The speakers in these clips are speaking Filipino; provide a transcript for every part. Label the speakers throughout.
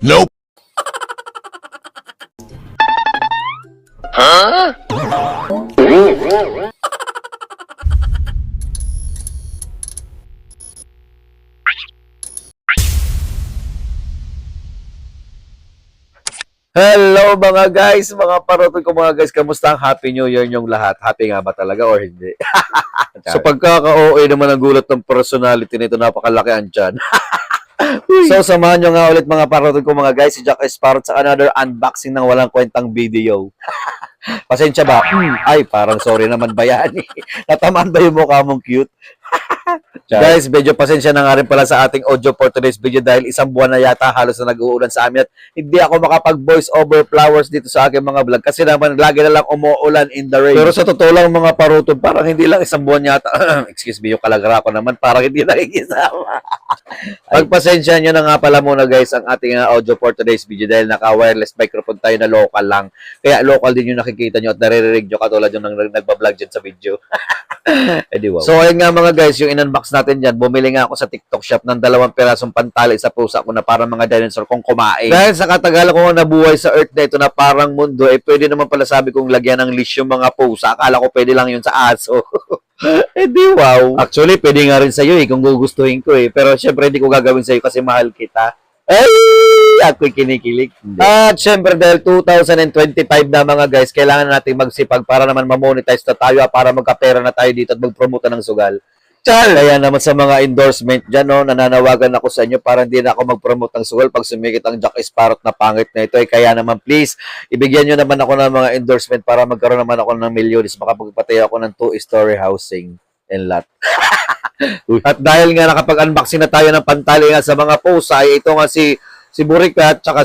Speaker 1: Nope. Huh?
Speaker 2: Hello mga guys, mga paroton ko mga guys, kamusta ang Happy New Year niyong lahat? Happy nga ba talaga or hindi? So pagkaka-OA naman ang gulat ng personality nito, napakalaki ang tiyan. So samahan nyo nga ulit mga paroton ko mga guys, si Jack Sparrow sa another unboxing ng walang kwentang video. Pasensya ba? Ay, parang sorry naman ba yan? Natamaan ba yung mukha mong cute? Guys, medyo pasensya na nga rin pala sa ating audio for today's video dahil isang buwan na yata halos na nag-uulan sa amin at hindi ako makapag-voice over flowers dito sa aking mga vlog kasi naman lagi na lang umuulan in the rain. Pero sa totoo lang mga paruton, parang hindi lang isang buwan yata. Excuse me, yung kalagra ko naman parang hindi nakikisama. Pagpasensya nyo na nga pala muna guys ang ating audio for today's video dahil naka-wireless microphone tayo na local lang. Kaya local din yung nakikita nyo at naririnig nyo katulad yung nagbablog dyan sa video. Anyway. So ayun nga mga guys, yung in-unbox natin dyan, bumili nga ako sa TikTok shop ng 2 pirasong pantali sa pusa ko na parang mga dinosaur kong kumain. Dahil sa katagalan ko nabuhay sa earth na ito na parang mundo, pwede naman pala sabi kong lagyan ng leash yung mga pusa. Akala ko pwede lang yun sa aso. Di wow. Actually, pwede nga rin sa'yo kung gugustuhin ko Pero syempre hindi ko gagawin sa'yo kasi mahal kita. Ako'y kinikilig. At syempre dahil 2025 na mga guys, kailangan natin magsipag para naman ma-monetize na tayo para magkapera na tayo dito at mag-promote ng sugal. Kaya naman sa mga endorsement dyan, nananawagan ako sa inyo para hindi na ako mag-promote ng sugal pag sumikit ang Jack Sparrow na pangit na ito. Kaya naman please, ibigyan nyo naman ako ng mga endorsement para magkaroon naman ako ng milyones. Makapagpatay ako ng 2-story housing and lot. At dahil nga nakapag-unboxing na tayo ng pantali nga sa mga pusa, ito nga si Burikat, tsaka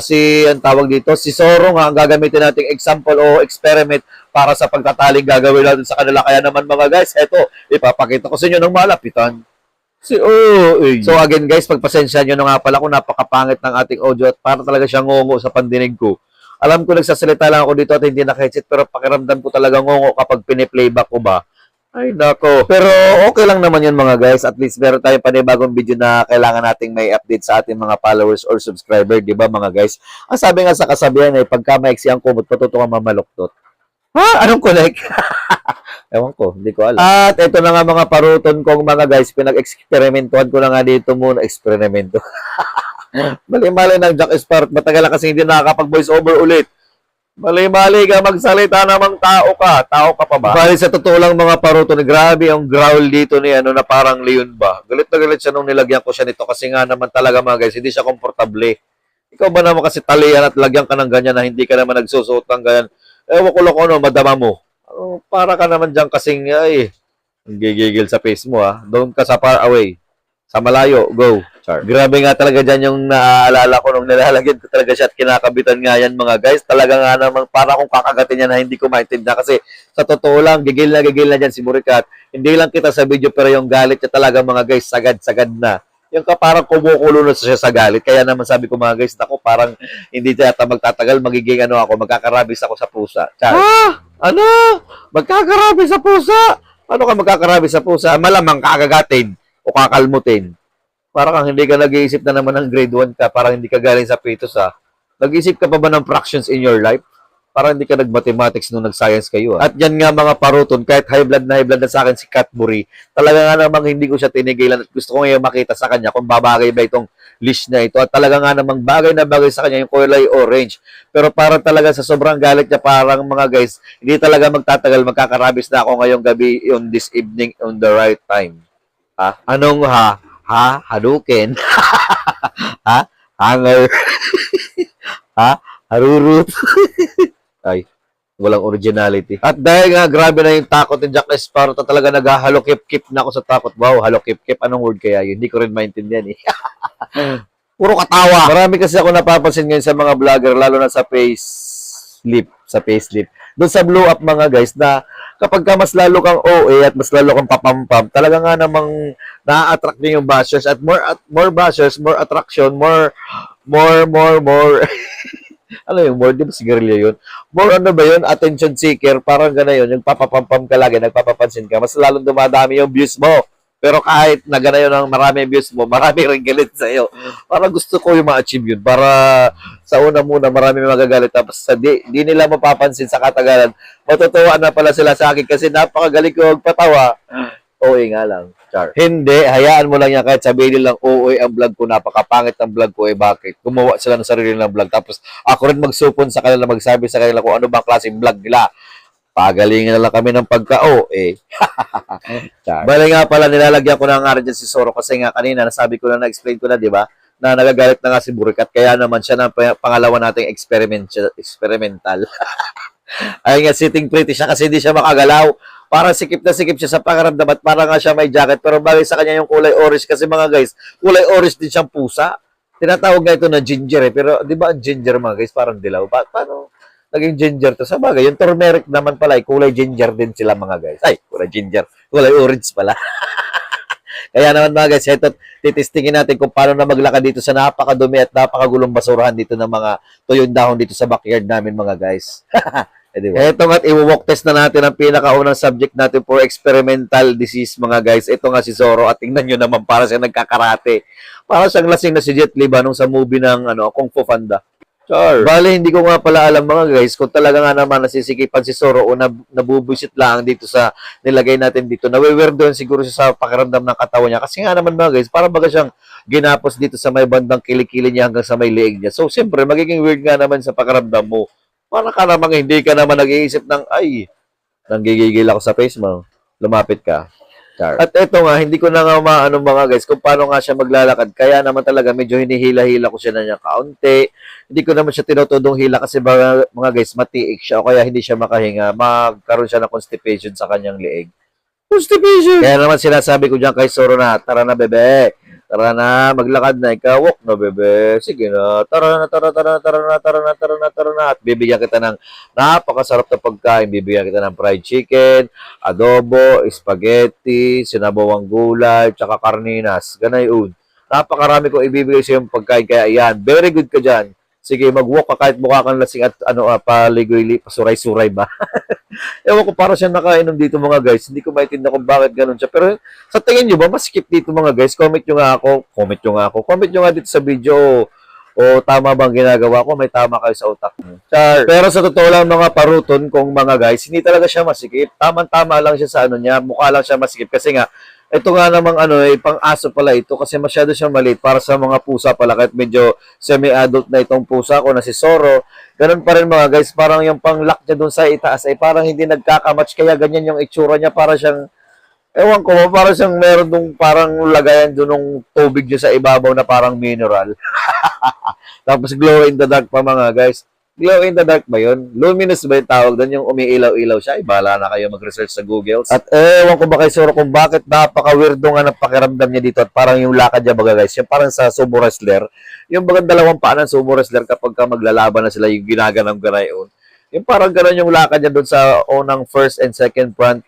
Speaker 2: ang tawag dito, si Zorro nga ang gagamitin nating example o experiment para sa pagtataling gagawin natin sa kanila. Kaya naman mga guys, eto, ipapakita ko sa inyo ng malapitan. So again guys, pagpasensya nyo na nga pala kung napakapangit ng ating audio at para talaga siyang ngongo sa pandinig ko. Alam ko nagsasalita lang ako dito at hindi naka-headset pero pakiramdam ko talaga ngongo kapag piniplayback ko ba. Ay, nako. Pero okay lang naman yun mga guys. At least meron tayong panibagong video na kailangan nating may update sa ating mga followers or subscriber. Diba mga guys? Ang sabi nga sa kasabihan pagka maiksi ang kumot, patuto ka mamaluktot. Ha? Anong connect? Ewan ko, hindi ko alam. At ito na nga mga paruton kong mga guys, pinag-experimentuhan ko na nga dito muna. Eksperimento. Mali-mali ng Jack Sparrow. Matagal na kasi hindi nakakapag-voice over ulit. Mali-mali ka magsalita namang tao ka. Tao ka pa ba? Bali sa totoo lang mga paruto, grabe ang growl dito ni na parang leon ba. Galit na galit siya nung nilagyan ko siya nito kasi nga naman talaga mga guys, hindi siya komportable. Ikaw ba naman kasi talian at lagyan ka ng ganyan na hindi ka naman nagsusuot ng ganyan. Ewan ko lang madama mo. Para ka naman dyan kasing gigigil sa face mo Doon ka sa far away. Sa malayo, go. Char. Grabe nga talaga dyan yung naaalala ko nung nilalagyan ko talaga siya at kinakabitan nga yan mga guys. Talaga nga naman para kung kakagatin niya na hindi ko maintindihan kasi sa totoo lang, gigil na dyan si Burikat. Hindi lang kita sa video pero yung galit niya talaga mga guys, sagad-sagad na. Yung parang kumukulo na siya sa galit. Kaya naman sabi ko mga guys, naku, parang hindi yata magtatagal, magiging magkakarabis ako sa pusa. Char. Ano? Magkakarabis sa pusa? Ano ka magkakarabis sa pusa? Malamang kakagatin o kakalmutin. Parang hindi ka nag-iisip na naman ng grade 1 ka, parang hindi ka galing sa Pitos Nag-iisip ka pa ba ng fractions in your life? Parang hindi ka nag-mathematics nung nag-science kayo At yan nga mga paruton, kahit high blood na sa akin si Catbury, talaga nga namang hindi ko siya tinigilan at gusto ko ngayon makita sa kanya kung babagay ba itong leash na ito. At talaga nga namang bagay na bagay sa kanya yung kulay orange. Pero parang talaga sa sobrang galit niya, parang mga guys, hindi talaga magtatagal, magkakarabis na ako ngayong gabi on this evening on the right time. Anong Hadouken? Hanger? Harurut? Ay, walang originality. At dahil nga grabe na yung takot ni Jack Sparrow, talaga nag-halokip-kip na ako sa takot. Wow, halokip-kip. Anong word kaya yun? Hindi ko rin maintindihan Puro katawa. Marami kasi ako napapansin ngayon sa mga vlogger, lalo na sa facelift. Doon sa blow up mga guys, na kapag ka mas lalo kang OA at mas lalo kang papampam, talaga nga namang na-attract niyo yung bashers at more bashers, more attraction, more ano yung more, di ba sigarilyo yun? More ano ba yun? Attention seeker, parang gano'n yun. Yung papapampam ka lagi, nagpapapansin ka, mas lalong dumadami yung views mo. Pero kahit na ganayon ang marami views mo, marami rin galit sa'yo. Para gusto ko yung ma-achieve yun. Para sa una muna, marami magagalit. Tapos di nila mapapansin sa katagalan. Matutuwa na pala sila sa akin kasi napakagaling ko magpatawa. OA nga lang. Char. Hindi, hayaan mo lang yan kahit sabihin nilang OA ang vlog ko, napakapangit ang vlog ko, bakit? Gumawa sila ng sarili ng vlog. Tapos ako rin magsupon sa kanila, magsabi sa kanila kung ano bang klaseng vlog nila. Pagalingan na lang kami ng pagka-OA. Bali nga pala, nilalagyan ko na nga rin dyan si Zoro kasi nga kanina, nasabi ko na, na-explain ko na, di ba? Na nagagalit na nga si Burikat, kaya naman siya na pangalawa nating experimental. Ay nga, sitting pretty siya kasi hindi siya makagalaw. Parang sikip na sikip siya sa pangaramdam at parang nga siya may jacket. Pero bagay sa kanya yung kulay orange kasi mga guys, kulay orange din siyang pusa. Tinatawag nga ito na ginger eh. Pero di ba ang ginger mga guys, parang dilaw? Paano naging ginger to? Sa bagay, yung turmeric naman pala, kulay ginger din sila mga guys. Ay, kulay ginger. Kulay orange pala. Kaya naman mga guys, ito, titistingin natin kung paano na maglakad dito sa napakadumi at napakagulong basurahan dito ng mga tuyong dahon dito sa backyard namin mga guys. Ito nga't i-walk test na natin ang pinakaunang subject natin for experimental disease mga guys. Ito nga si Zoro at tingnan nyo naman para siya nagkakarate. Para siyang lasing na si Jet Li ba nung sa movie ng Kung Fu Panda. Sure. Bale, hindi ko nga pala alam mga guys kung talaga nga naman nasisikipan si Zoro o nabubusit lang dito sa nilagay natin dito. Nawiwirdoon siguro siya sa pakiramdam ng katawan niya. Kasi nga naman mga guys, parang baga siyang ginapos dito sa may bandang kilikili niya hanggang sa may leeg niya. So, siyempre, magiging weird nga naman sa pakiramdam mo. Para ka namang hindi ka naman nag-iisip ng, ay, nanggigigil ako sa face mo. Lumapit ka. At eto nga, hindi ko na nga maano mga guys kung paano nga siya maglalakad. Kaya naman talaga medyo hinihila-hila ko siya na niya kaunti. Hindi ko naman siya tinutudong hila kasi mga guys, matiik siya o kaya hindi siya makahinga. Magkaroon siya ng constipation sa kanyang leeg. Constipation! Kaya naman sinasabi ko dyan kay Zoro na, tara na bebe. Tara na, maglakad na ikaw. Walk na, bebe. Sige na. Tara na, tara, tara, tara na, tara na, tara na, tara na. At bibigyan kita ng napakasarap na pagkain. Bibigyan kita ng fried chicken, adobo, spaghetti, sinabawang gulay, tsaka karninas. Ganayon. Napakarami ko ibibigay sa yung pagkain. Kaya yan, very good ka dyan. Sige, mag-walk ka kahit mukha kang lasing at paligoy, pasuray-suray ba? Ewan ko, para siya nakainom dito mga guys. Hindi ko maintindihan kung bakit ganun siya. Pero sa tingin nyo ba, mas-skip dito mga guys? Comment nyo nga ako. Comment nyo nga dito sa video. O tama bang ginagawa ko? May tama kayo sa utak mo. Char. Pero sa totoo lang mga paruton kong mga guys, hindi talaga siya masikip. Tama-tama lang siya sa niya. Mukha lang siya masikip. Kasi nga, ito nga namang pang-aso pala ito kasi masyado siyang maliit para sa mga pusa pala kahit medyo semi-adult na itong pusa ko na si Zoro. Ganun pa rin mga guys, parang yung pang-lock niya dun sa itaas ay parang hindi nagkakamatch kaya ganyan yung itsura niya para siyang ewan ko, parang siyang meron dong parang lagayan dun ng tubig niya sa ibabaw na parang mineral. Tapos glow in the dark pa mga guys. Glow in the dark ba yun? Luminous ba yung tawag doon? Yung umiilaw-ilaw siya? Ibala na kayo mag-research sa Google. At ewan ko ba kay Zoro kung bakit napaka-weirdo nga ng pakiramdam niya dito at parang yung lakad niya baga guys. Yung parang sa sumo wrestler. Yung bagang dalawang paa ng sumo wrestler kapag ka maglalaban na sila yung ginaganang ganayon. Yung parang gano'n yung lakad niya doon sa unang first and second front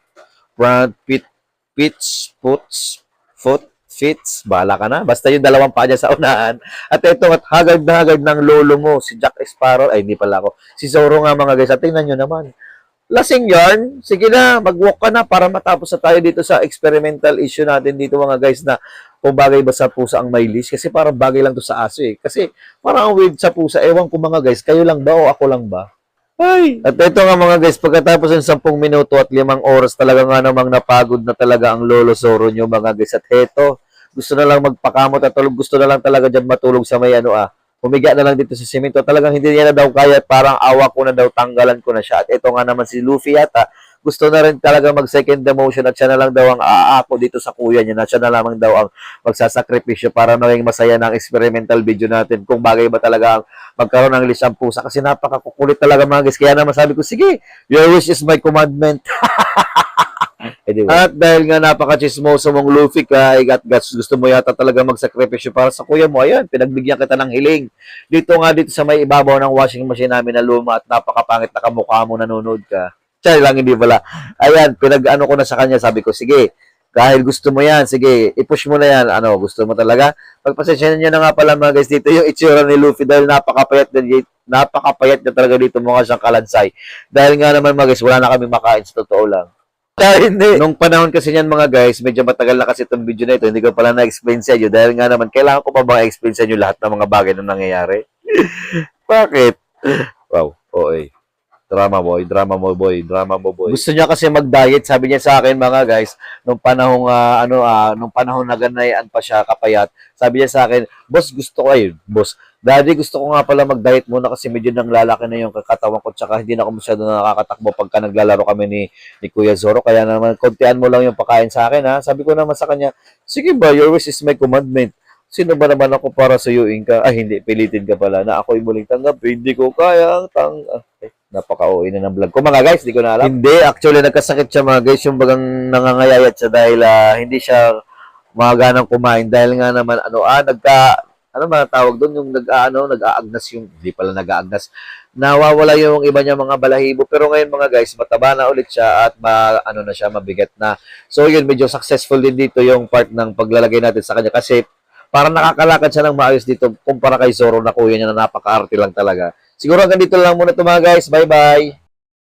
Speaker 2: foot, fits, bahala ka na. Basta yung dalawang paa niya sa unahan. At ito, at hagad na hagad ng lolo mo, si Jack Sparrow, ay hindi pala ako, si Zoro nga mga guys, at tingnan nyo naman. Lasing yarn, sige na, mag-walk ka na para matapos na tayo dito sa experimental issue natin dito mga guys na kung bagay ba sa pusa ang may leash. Kasi parang bagay lang to sa aso eh. Kasi parang ang weird sa pusa, ewan ko mga guys, kayo lang ba o ako lang ba? Ay. At ito nga mga guys, pagkatapos ng 10 minuto at 5 oras, talaga nga namang napagod na talaga ang lolo Zoro nyo mga guys. At heto, gusto na lang magpakamot at tulog. Gusto na lang talaga dyan matulog sa may humiga na lang dito sa simento. Talagang hindi niya na daw kaya. Parang awa ko na daw, tanggalan ko na siya. At ito nga naman si Luffy yata. Gusto na rin talaga mag-second demotion at siya na lang daw ang aako dito sa kuya niya. Na siya na lamang daw ang magsasakripisyo para maging masaya ng experimental video natin. Kung bagay ba talaga ang magkaroon ng leash ang pusa. Kasi napakakukulit talaga mga guys. Kaya naman sabi ko, sige, your wish is my commandment. Anyway. At dahil nga napaka-chismoso mong Luffy ka, at gusto mo yata talaga magsakripisyo para sa kuya mo, ayan, pinagbigyan kita ng hiling. Dito sa may ibabaw ng washing machine namin na luma at napakapangit na kamukha mo, nanonood ka. Tsaya lang, hindi pala. Ayan, pinag-ano ko na sa kanya, sabi ko, sige, dahil gusto mo yan, sige, i-push mo na yan. Gusto mo talaga? Pagpasensyahan niyo na nga pala mga guys dito yung itsura ni Luffy dahil napakapayat niya talaga dito, mukha siyang kalansay. Dahil nga naman mga guys, wala na kami makain sa totoo lang. Hindi. Nung panahon kasi niyan mga guys, medyo matagal na kasi itong video na ito. Hindi ko pala na-explain sa inyo dahil nga naman, kailangan ko pa bang explain sa inyo lahat ng mga bagay na nangyayari? Bakit? Wow, okay. Drama mo boy. Gusto niya kasi mag-diet, sabi niya sa akin mga guys, nung panahong nung panahon na ganayan pa siya kapayat. Sabi niya sa akin, boss, daddy, gusto ko nga pala mag-diet muna kasi medyo nang lalaki na yung katawan ko tsaka hindi na ako masyado nakakatakbo pagka naglalaro kami ni Kuya Zoro. Kaya naman, kontian mo lang yung pakain sa akin ha. Sabi ko naman sa kanya, sige ba, your wish is my commandment. Sino ba naman ako para suyuin ka? Ay, hindi, pilitin ka pala na ako'y muling tanggap. Hindi ko kaya napaka-OA na ng vlog ko. Mga guys, hindi ko na alam. Hindi, actually, nagkasakit siya mga guys. Yung bagang nangangayayat siya dahil hindi siya maganang kumain. Dahil nga naman, ano ba tawag doon? Yung nag-aagnas yung, hindi pala nag-aagnas. Nawawala yung iba niya mga balahibo. Pero ngayon mga guys, mataba na ulit siya at mabigat na. So yun, medyo successful din dito yung part ng paglalagay natin sa kanya. Kasi parang nakakalakad siya ng maayos dito kumpara kay Zoro na kuya niya na napaka-arte lang talaga. Siguro hanggang dito lang muna ito mga guys. Bye-bye!